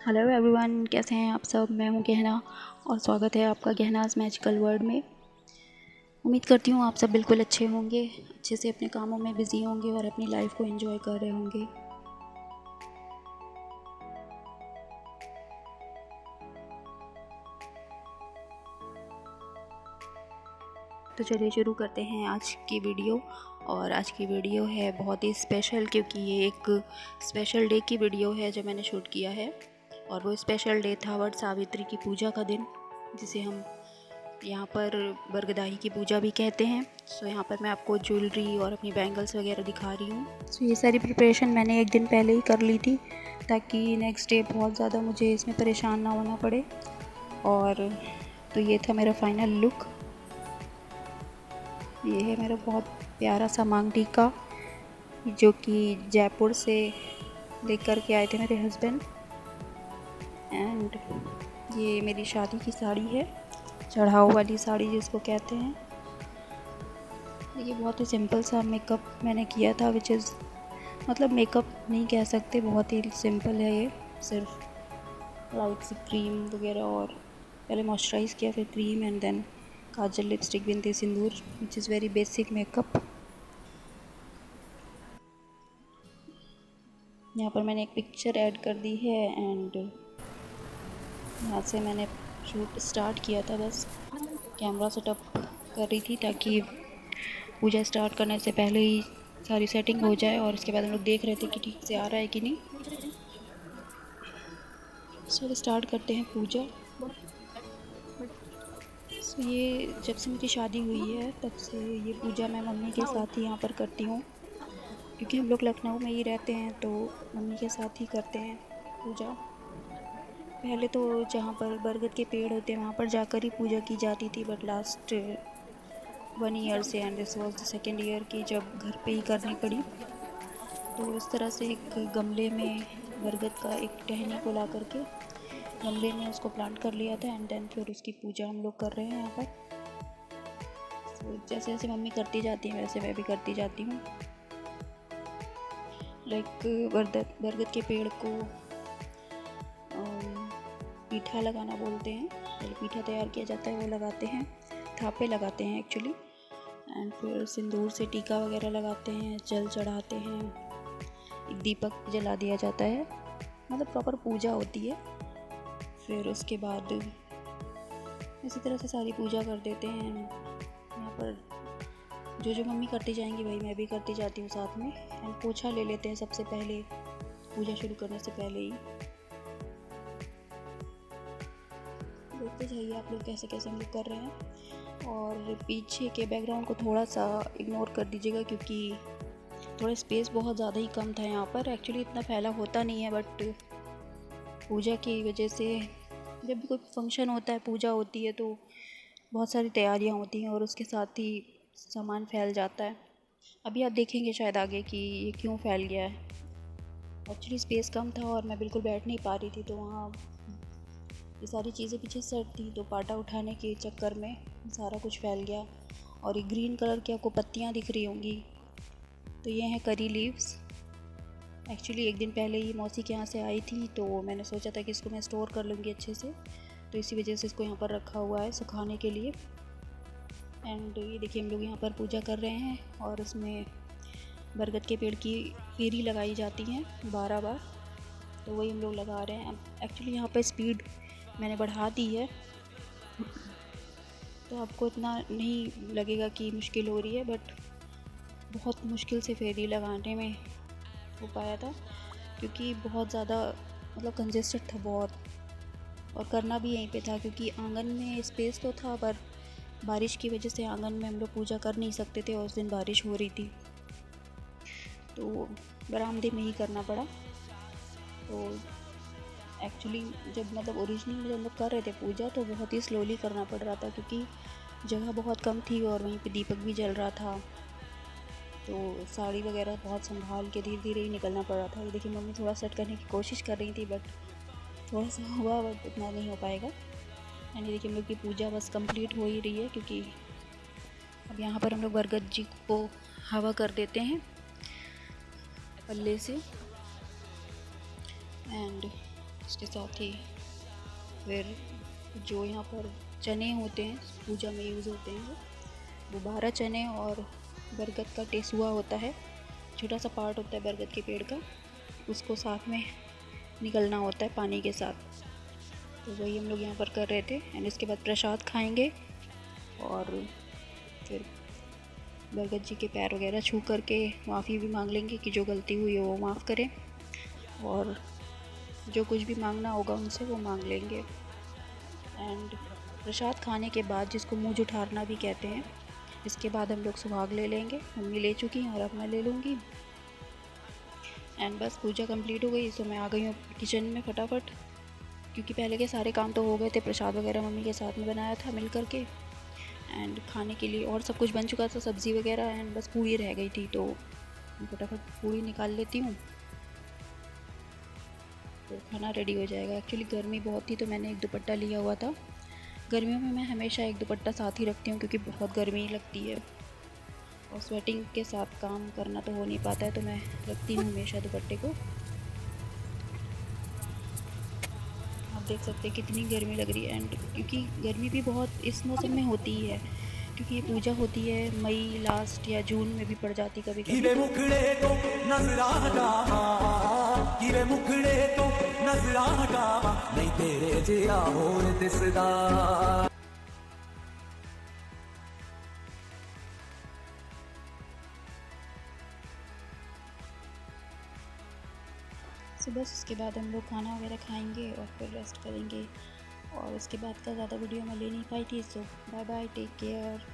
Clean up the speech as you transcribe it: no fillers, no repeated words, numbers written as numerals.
Hello everyone, कैसे हैं आप सब। मैं हूं गहना और स्वागत है आपका गहनाज मैजिकल वर्ल्ड में। उम्मीद करती हूं आप सब बिल्कुल अच्छे होंगे, अच्छे से अपने कामों में बिज़ी होंगे और अपनी लाइफ को एंजॉय कर रहे होंगे। तो चलिए शुरू करते हैं आज की वीडियो। और आज की वीडियो है बहुत ही स्पेशल, क्योंकि ये एक स्पेशल डे की वीडियो है जो मैंने शूट किया है। और वो स्पेशल डे था वट सावित्री की पूजा का दिन, जिसे हम यहाँ पर बरगदाई की पूजा भी कहते हैं। सो यहाँ पर मैं आपको ज्वेलरी और अपनी बैंगल्स वगैरह दिखा रही हूँ। सो ये सारी प्रिपरेशन मैंने एक दिन पहले ही कर ली थी, ताकि नेक्स्ट डे बहुत ज़्यादा मुझे इसमें परेशान ना होना पड़े। और तो ये था मेरा फाइनल लुक। ये है मेरा बहुत प्यारा सा मांग टीका, जो कि जयपुर से लेकर के आए थे मेरे हस्बैंड। एंड ये मेरी शादी की साड़ी है, चढ़ाऊ वाली साड़ी जिसको कहते हैं। ये बहुत ही सिंपल सा मेकअप मैंने किया था, विच इज़ मतलब मेकअप नहीं कह सकते, बहुत ही सिंपल है ये। सिर्फ लाइट सी क्रीम वगैरह, और पहले मॉइस्चराइज़ किया, फिर cream, and then kajal, lipstick, bindi, sindoor, which is very basic makeup. यहाँ पर मैंने एक पिक्चर ऐड कर दी है एंड यहाँ से मैंने शूट स्टार्ट किया था। बस कैमरा सेटअप कर रही थी ताकि पूजा स्टार्ट करने से पहले ही सारी सेटिंग हो जाए, और उसके बाद हम लोग देख रहे थे कि ठीक से आ रहा है कि नहीं। चलो स्टार्ट करते हैं पूजा। सो ये जब से मेरी शादी हुई है तब से ये पूजा मैं मम्मी के साथ ही यहाँ पर करती हूँ, क्योंकि हम लोग लखनऊ में ही रहते हैं, तो मम्मी के साथ ही करते हैं पूजा। पहले तो जहाँ पर बरगद के पेड़ होते हैं वहाँ पर जाकर ही पूजा की जाती थी, बट लास्ट 1 ईयर से, and this was the second year की, जब घर पे ही करनी पड़ी। तो इस तरह से एक गमले में बरगद का एक टहनी को ला करके गमले में उसको प्लांट कर लिया था, एंड देन फिर उसकी पूजा हम लोग कर रहे हैं यहाँ पर। तो जैसे जैसे मम्मी करती जाती हैं वैसे मैं भी करती जाती हूँ। लाइक बरगद के पेड़ को पीठा लगाना बोलते हैं। पहले पीठा तैयार किया जाता है, वो लगाते हैं, थापे लगाते हैं एक्चुअली, एंड फिर सिंदूर से टीका वगैरह लगाते हैं, जल चढ़ाते हैं, एक दीपक जला दिया जाता है, मतलब प्रॉपर पूजा होती है। फिर उसके बाद इसी तरह से सारी पूजा कर देते हैं। यहाँ पर जो जो मम्मी करती जाएंगी वही मैं भी करती जाती हूँ साथ में। एंड पोछा ले लेते हैं सबसे पहले, पूजा शुरू करने से पहले ही। देखते जाइए आप लोग कैसे कैसे हम लोग कर रहे हैं। और पीछे के बैकग्राउंड को थोड़ा सा इग्नोर कर दीजिएगा, क्योंकि थोड़ा स्पेस बहुत ज़्यादा ही कम था यहाँ पर। एक्चुअली इतना फैला होता नहीं है, बट पूजा की वजह से जब भी कोई फंक्शन होता है, पूजा होती है, तो बहुत सारी तैयारियाँ होती हैं और उसके साथ ही सामान फैल जाता है। अभी आप देखेंगे शायद आगे कि ये क्यों फैल गया है। एक्चुअली स्पेस कम था और मैं बिल्कुल बैठ नहीं पा रही थी, तो वहाँ ये सारी चीज़ें पीछे सेट थी, तो पाटा उठाने के चक्कर में सारा कुछ फैल गया। और ये ग्रीन कलर की आपको पत्तियाँ दिख रही होंगी, तो ये हैं करी लीव्स। एक्चुअली एक दिन पहले ही मौसी के यहाँ से आई थी, तो मैंने सोचा था कि इसको मैं स्टोर कर लूँगी अच्छे से, तो इसी वजह से इसको यहाँ पर रखा हुआ है सुखाने के लिए। एंड ये देखिए हम लोग यहाँ पर पूजा कर रहे हैं, और इसमें बरगद के पेड़ की फेरी लगाई जाती हैं 12 बार, तो वही हम लोग लगा रहे हैं। एक्चुअली यहाँ पर स्पीड मैंने बढ़ा दी है, तो आपको इतना नहीं लगेगा कि मुश्किल हो रही है, बट बहुत मुश्किल से फेरी लगाने में हो पाया था, क्योंकि बहुत ज़्यादा मतलब कंजेस्टेड था बहुत, और करना भी यहीं पे था, क्योंकि आंगन में स्पेस तो था, पर बारिश की वजह से आंगन में हम लोग पूजा कर नहीं सकते थे, और उस दिन बारिश हो रही थी, तो बरामदे में ही करना पड़ा। तो एक्चुअली जब मतलब ओरिजिनल में जब हम लोग कर रहे थे पूजा, तो बहुत ही स्लोली करना पड़ रहा था, क्योंकि जगह बहुत कम थी और वहीं पे दीपक भी जल रहा था, तो साड़ी वगैरह बहुत संभाल के धीरे धीरे ही निकलना पड़ रहा था। ये देखिए मम्मी थोड़ा सेट करने की कोशिश कर रही थी, बट थोड़ा सा हुआ, बट इतना नहीं हो पाएगा। यानी देखिए हम लोग की पूजा बस कंप्लीट हो ही रही है, क्योंकि अब यहाँ पर हम लोग बरगद जी को हवा कर देते हैं पल्ले से। एंड इसके साथ ही फिर जो यहाँ पर चने होते हैं पूजा में यूज़ होते हैं वो 12 चने और बरगद का टेसुआ होता है, छोटा सा पार्ट होता है बरगद के पेड़ का, उसको साथ में निकलना होता है पानी के साथ। तो वही हम लोग यहाँ पर कर रहे थे। एंड इसके बाद प्रसाद खाएंगे और फिर बरगद जी के पैर वगैरह छू करके माफ़ी भी मांग लेंगे कि जो गलती हुई है वो माफ़ करें, और जो कुछ भी मांगना होगा उनसे वो मांग लेंगे। एंड प्रसाद खाने के बाद, जिसको मुँह जुठारना भी कहते हैं, इसके बाद हम लोग सुहाग ले लेंगे। मम्मी ले चुकी हैं और अब मैं ले लूँगी। एंड बस पूजा कंप्लीट हो गई, तो मैं आ गई हूँ किचन में फटाफट, क्योंकि पहले के सारे काम तो हो गए थे। प्रसाद वगैरह मम्मी के साथ में बनाया था मिल करके, एंड खाने के लिए और सब कुछ बन चुका था, सब्ज़ी वगैरह, एंड बस पूड़ी रह गई थी। तो फटाफट पूड़ी निकाल लेती हूँ तो खाना रेडी हो जाएगा। एक्चुअली गर्मी बहुत थी तो मैंने एक दुपट्टा लिया हुआ था। गर्मियों में मैं हमेशा एक दुपट्टा साथ ही रखती हूँ क्योंकि बहुत गर्मी लगती है और स्वेटिंग के साथ काम करना तो हो नहीं पाता है, तो मैं रखती हूँ हमेशा दुपट्टे को। आप देख सकते हैं कितनी गर्मी लग रही है। एंड क्योंकि गर्मी भी बहुत इस मौसम में होती ही है, क्योंकि ये पूजा होती है मई लास्ट या जून में भी पड़ जाती कभी कभी। तो नहीं तेरे जिया होर दिसदा। तो बस उसके बाद हम लोग खाना वगैरह खाएंगे और फिर रेस्ट करेंगे, और उसके बाद का ज़्यादा वीडियो मैं ले नहीं पाई थी। सो बाय बाय, टेक केयर।